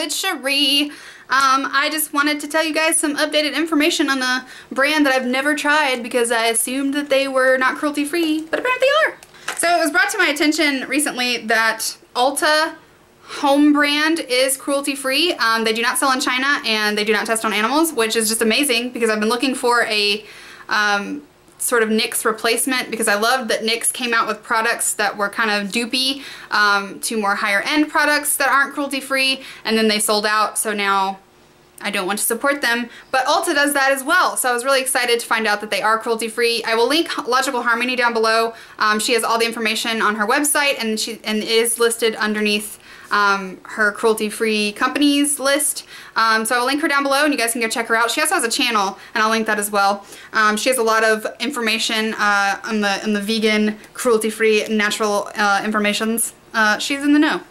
it's Sharie. I just wanted to tell you guys some updated information on a brand that I've never tried because I assumed that they were not cruelty-free, but apparently they are. So it was brought to my attention recently that Ulta home brand is cruelty-free. They do not sell in China and they do not test on animals, which is just amazing because I've been looking for a sort of NYX replacement because I loved that NYX came out with products that were kind of dupey to more higher end products that aren't cruelty-free, and then they sold out, so now I don't want to support them. But Ulta does that as well, so I was really excited to find out that they are cruelty-free. I will link Logical Harmony down below. She has all the information on her website, and it is listed underneath her cruelty-free companies list. So I'll link her down below and you guys can go check her out. She also has a channel and I'll link that as well. She has a lot of information on the vegan, cruelty-free, natural informations. She's in the know.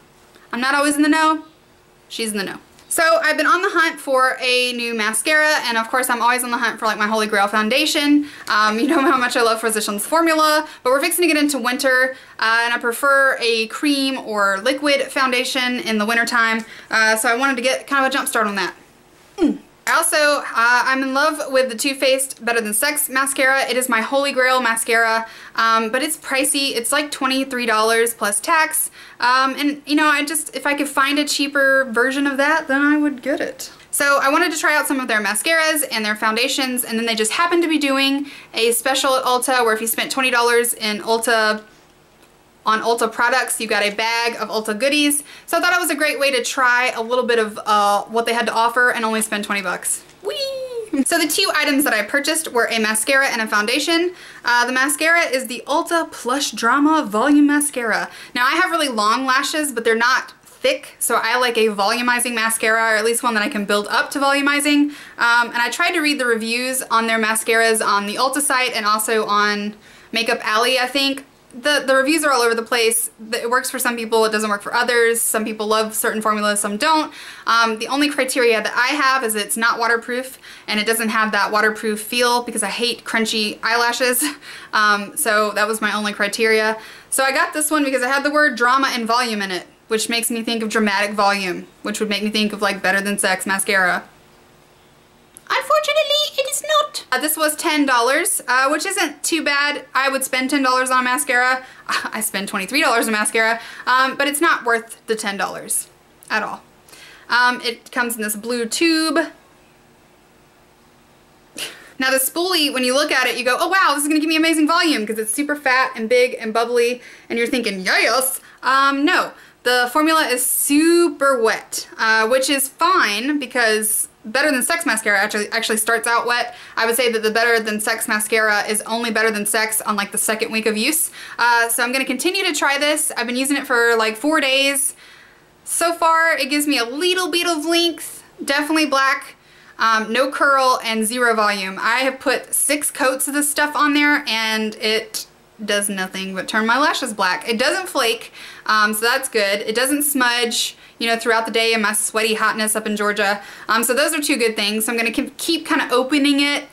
I'm not always in the know. She's in the know. So I've been on the hunt for a new mascara, and of course I'm always on the hunt for like my holy grail foundation. You know how much I love Physicians Formula, but we're fixing to get into winter, and I prefer a cream or liquid foundation in the wintertime, so I wanted to get kind of a jump start on that. Also, I'm in love with the Too Faced Better Than Sex mascara. It is my holy grail mascara, but it's pricey. It's like $23 plus tax, and you know, if I could find a cheaper version of that, then I would get it. So I wanted to try out some of their mascaras and their foundations, and then they just happened to be doing a special at Ulta where if you spent $20 in Ulta products, you got a bag of Ulta goodies. So I thought it was a great way to try a little bit of what they had to offer and only spend 20 bucks. Whee! So the two items that I purchased were a mascara and a foundation. The mascara is the Ulta Plush Drama Volume Mascara. Now I have really long lashes, but they're not thick, so I like a volumizing mascara, or at least one that I can build up to volumizing. And I tried to read the reviews on their mascaras on the Ulta site and also on Makeup Alley, I think. The reviews are all over the place. It works for some people, it doesn't work for others. Some people love certain formulas, some don't. The only criteria that I have is it's not waterproof and it doesn't have that waterproof feel because I hate crunchy eyelashes. So that was my only criteria. So I got this one because it had the word drama and volume in it, which makes me think of dramatic volume, which would make me think of like Better Than Sex mascara. Unfortunately, it is not. This was $10, which isn't too bad. I would spend $10 on a mascara. I spend $23 on mascara, but it's not worth the $10 at all. It comes in this blue tube. Now the spoolie, when you look at it, you go, oh wow, this is gonna give me amazing volume because it's super fat and big and bubbly, and you're thinking, yes. No, the formula is super wet, which is fine because Better Than Sex mascara actually starts out wet. I would say that the Better Than Sex mascara is only Better Than Sex on like the second week of use. So I'm going to continue to try this. I've been using it for like 4 days. So far it gives me a little bit of length, definitely black, no curl, and zero volume. I have put 6 coats of this stuff on there and it does nothing but turn my lashes black. It doesn't flake, so that's good. It doesn't smudge, you know, throughout the day in my sweaty hotness up in Georgia. So those are 2 good things. So I'm gonna keep kind of opening it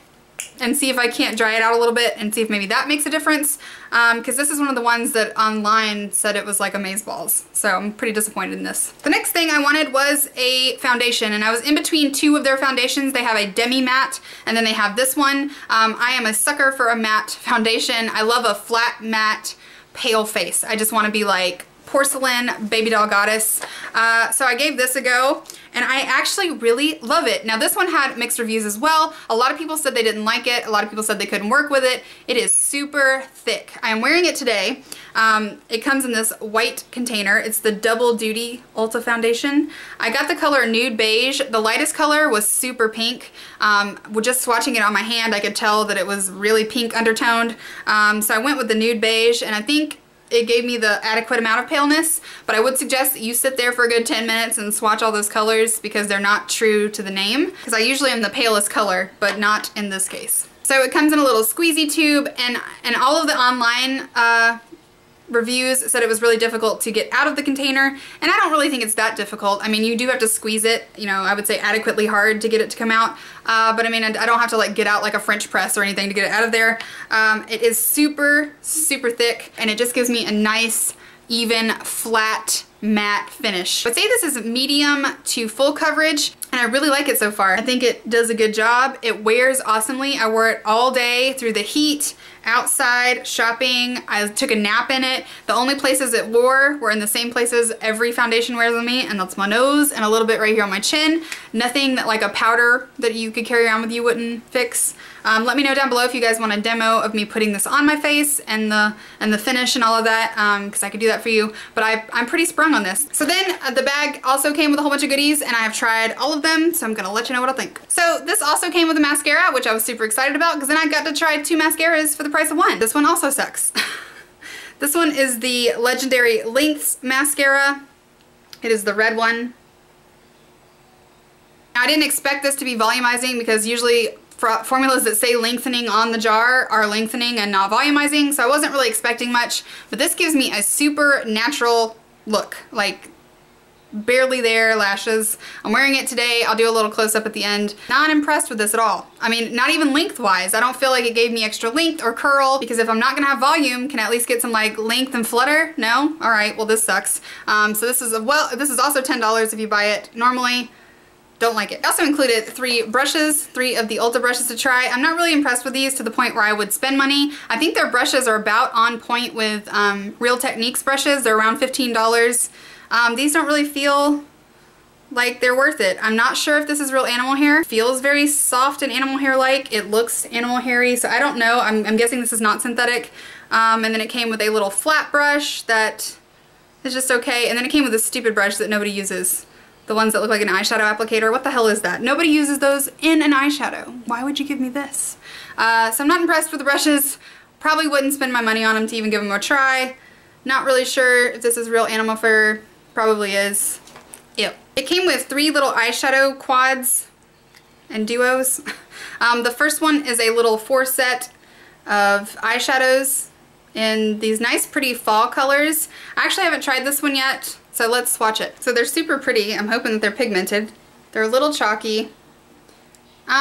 and see if I can't dry it out a little bit and see if maybe that makes a difference. Because this is one of the ones that online said it was like amazeballs. So I'm pretty disappointed in this. The next thing I wanted was a foundation, and I was in between 2 of their foundations. They have a demi matte and then they have this one. I am a sucker for a matte foundation. I love a flat matte pale face. I just want to be like porcelain baby doll goddess. So I gave this a go and I actually really love it. Now this one had mixed reviews as well. A lot of people said they didn't like it. A lot of people said they couldn't work with it. It is super thick. I am wearing it today. It comes in this white container. It's the Double Duty Ulta foundation. I got the color Nude Beige. The lightest color was super pink. Just swatching it on my hand, I could tell that it was really pink undertoned. So I went with the Nude Beige, and I think it gave me the adequate amount of paleness, but I would suggest that you sit there for a good 10 minutes and swatch all those colors because they're not true to the name. Because I usually am the palest color, but not in this case. So it comes in a little squeezy tube, and all of the online reviews said it was really difficult to get out of the container, and I don't really think it's that difficult. I mean, you do have to squeeze it, you know, I would say adequately hard to get it to come out, but I mean, I don't have to like get out like a French press or anything to get it out of there. It is super, super thick, and it just gives me a nice, even, flat matte finish. I'd say this is medium to full coverage, and I really like it so far. I think it does a good job. It wears awesomely. I wore it all day through the heat, outside, shopping. I took a nap in it. The only places it wore were in the same places every foundation wears on me, and that's my nose and a little bit right here on my chin. Nothing that like a powder that you could carry around with you wouldn't fix. Let me know down below if you guys want a demo of me putting this on my face and the finish and all of that, because I could do that for you. But I'm pretty sprung on this. So then the bag also came with a whole bunch of goodies, and I have tried all of them, so I'm gonna let you know what I think. So this also came with a mascara, which I was super excited about, because then I got to try 2 mascaras for the price of 1. This one also sucks. This one is the Legendary Lengths mascara. It is the red one. I didn't expect this to be volumizing, because usually formulas that say lengthening on the jar are lengthening and not volumizing, so I wasn't really expecting much, but this gives me a super natural look, like barely there lashes. I'm wearing it today. I'll do a little close-up at the end. Not impressed with this at all. I mean, not even lengthwise. I don't feel like it gave me extra length or curl, because if I'm not gonna have volume, can I at least get some like length and flutter? No? All right, well this sucks. So this is also $10 if you buy it normally. Don't like it. I also included 3 brushes, 3 of the Ulta brushes to try. I'm not really impressed with these to the point where I would spend money. I think their brushes are about on point with Real Techniques brushes. They're around $15. These don't really feel like they're worth it. I'm not sure if this is real animal hair. It feels very soft and animal hair-like. It looks animal hairy, so I don't know. I'm guessing this is not synthetic. And then it came with a little flat brush that is just okay. And then it came with a stupid brush that nobody uses. The ones that look like an eyeshadow applicator. What the hell is that? Nobody uses those in an eyeshadow. Why would you give me this? So I'm not impressed with the brushes. Probably wouldn't spend my money on them to even give them a try. Not really sure if this is real animal fur. Probably is. Ew. It came with 3 little eyeshadow quads and duos. The first one is a little 4 set of eyeshadows in these nice pretty fall colors. I actually haven't tried this one yet, so let's swatch it. So they're super pretty. I'm hoping that they're pigmented. They're a little chalky.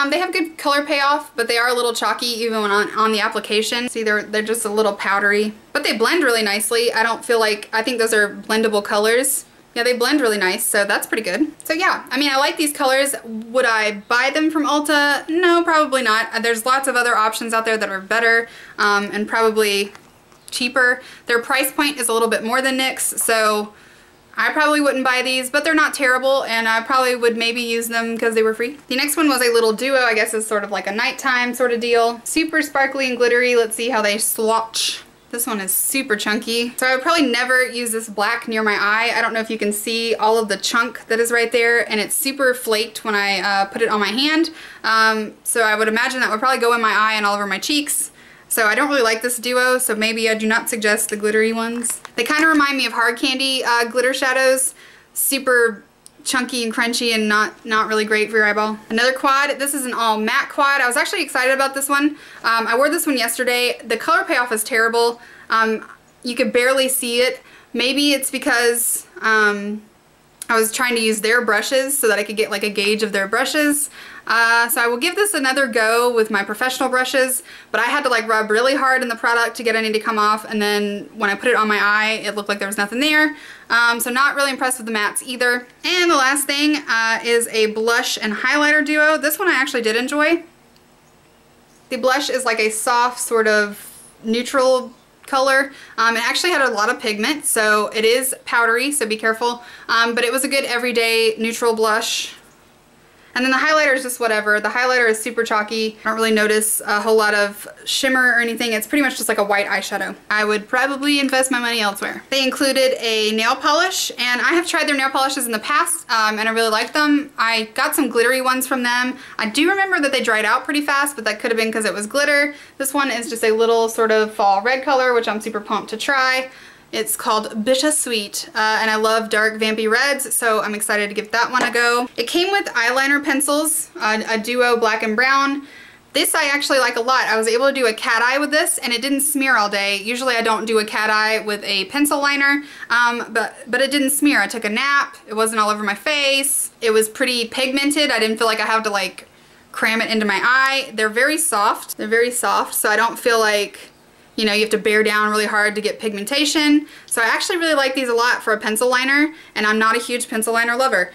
They have good color payoff, but they are a little chalky even when on the application. See, they're just a little powdery, but they blend really nicely. I think those are blendable colors. Yeah, they blend really nice, so that's pretty good. So yeah, I mean, I like these colors. Would I buy them from Ulta? No, probably not. There's lots of other options out there that are better and probably cheaper. Their price point is a little bit more than NYX, so I probably wouldn't buy these, but they're not terrible, and I probably would maybe use them because they were free. The next one was a little duo. I guess it's sort of like a nighttime sort of deal. Super sparkly and glittery. Let's see how they swatch. This one is super chunky. So I would probably never use this black near my eye. I don't know if you can see all of the chunk that is right there, and it's super flaked when I put it on my hand. So I would imagine that would probably go in my eye and all over my cheeks. So I don't really like this duo, so maybe I do not suggest the glittery ones. They kind of remind me of hard candy glitter shadows. Super chunky and crunchy and not really great for your eyeball. Another quad. This is an all matte quad. I was actually excited about this one. I wore this one yesterday. The color payoff is terrible. You could barely see it. Maybe it's because I was trying to use their brushes so that I could get like a gauge of their brushes. So I will give this another go with my professional brushes, but I had to like rub really hard in the product to get any to come off, and then when I put it on my eye, it looked like there was nothing there. So not really impressed with the mattes either. And the last thing is a blush and highlighter duo. This one I actually did enjoy. The blush is like a soft sort of neutral color. It actually had a lot of pigment, so it is powdery, so be careful. But it was a good everyday neutral blush. And then the highlighter is just whatever. The highlighter is super chalky. I don't really notice a whole lot of shimmer or anything. It's pretty much just like a white eyeshadow. I would probably invest my money elsewhere. They included a nail polish, and I have tried their nail polishes in the past, and I really like them. I got some glittery ones from them. I do remember that they dried out pretty fast, but that could have been because it was glitter. This one is just a little sort of fall red color, which I'm super pumped to try. It's called Bittersweet, and I love dark vampy reds, so I'm excited to give that one a go. It came with eyeliner pencils, a duo black and brown. This I actually like a lot. I was able to do a cat eye with this, and it didn't smear all day. Usually I don't do a cat eye with a pencil liner, but it didn't smear. I took a nap. It wasn't all over my face. It was pretty pigmented. I didn't feel like I had to like cram it into my eye. They're very soft. They're very soft, so I don't feel like you know, you have to bear down really hard to get pigmentation. So I actually really like these a lot for a pencil liner, and I'm not a huge pencil liner lover.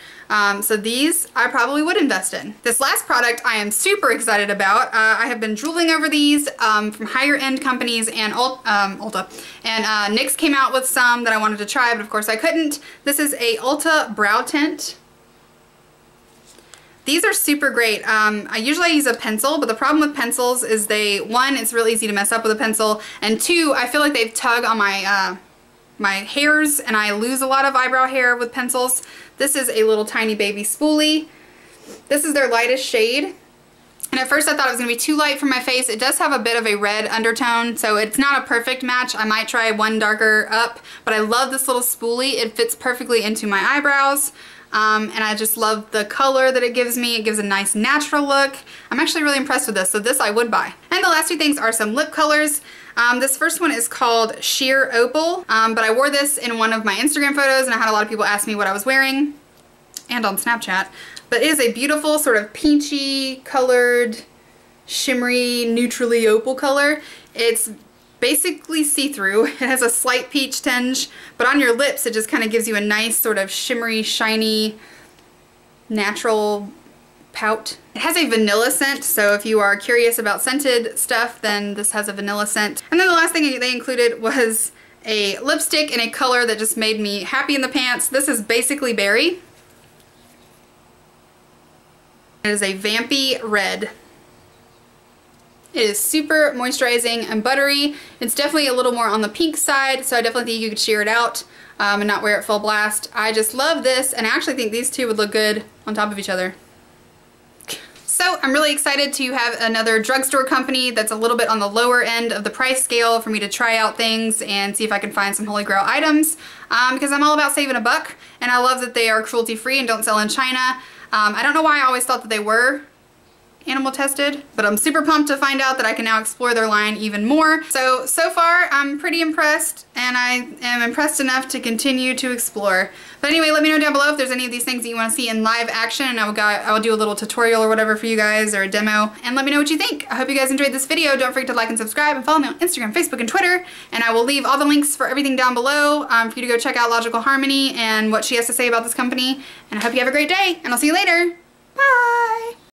So these I probably would invest in. This last product I am super excited about. I have been drooling over these from higher end companies and Ulta. And NYX came out with some that I wanted to try, but of course I couldn't. This is a Ulta brow tint. These are super great. I usually use a pencil, but the problem with pencils is one, it's real easy to mess up with a pencil, and two, I feel like they tug on my hairs, and I lose a lot of eyebrow hair with pencils. This is a little tiny baby spoolie. This is their lightest shade. And at first I thought it was going to be too light for my face. It does have a bit of a red undertone, so it's not a perfect match. I might try one darker up, but I love this little spoolie. It fits perfectly into my eyebrows. And I just love the color that it gives me. It gives a nice natural look. I'm actually really impressed with this, so this I would buy. And the last two things are some lip colors. This first one is called Sheer Opal, but I wore this in one of my Instagram photos, and I had a lot of people ask me what I was wearing, and on Snapchat. But it is a beautiful sort of peachy colored, shimmery, neutrally opal color. It's basically see-through. It has a slight peach tinge, but on your lips it just kind of gives you a nice sort of shimmery, shiny, natural pout. It has a vanilla scent, so if you are curious about scented stuff, then this has a vanilla scent. And then the last thing they included was a lipstick in a color that just made me happy in the pants. This is basically berry. It is a vampy red. It is super moisturizing and buttery. It's definitely a little more on the pink side, so I definitely think you could sheer it out and not wear it full blast. I just love this, and I actually think these two would look good on top of each other. So I'm really excited to have another drugstore company that's a little bit on the lower end of the price scale for me to try out things and see if I can find some holy grail items, because I'm all about saving a buck, and I love that they are cruelty-free and don't sell in China. I don't know why I always thought that they were animal tested, but I'm super pumped to find out that I can now explore their line even more. So far I'm pretty impressed, and I am impressed enough to continue to explore. But anyway, let me know down below if there's any of these things that you want to see in live action, and I will do a little tutorial or whatever for you guys, or a demo, and let me know what you think. I hope you guys enjoyed this video. Don't forget to like and subscribe, and follow me on Instagram, Facebook, and Twitter, and I will leave all the links for everything down below for you to go check out Logical Harmony and what she has to say about this company. And I hope you have a great day, and I'll see you later. Bye!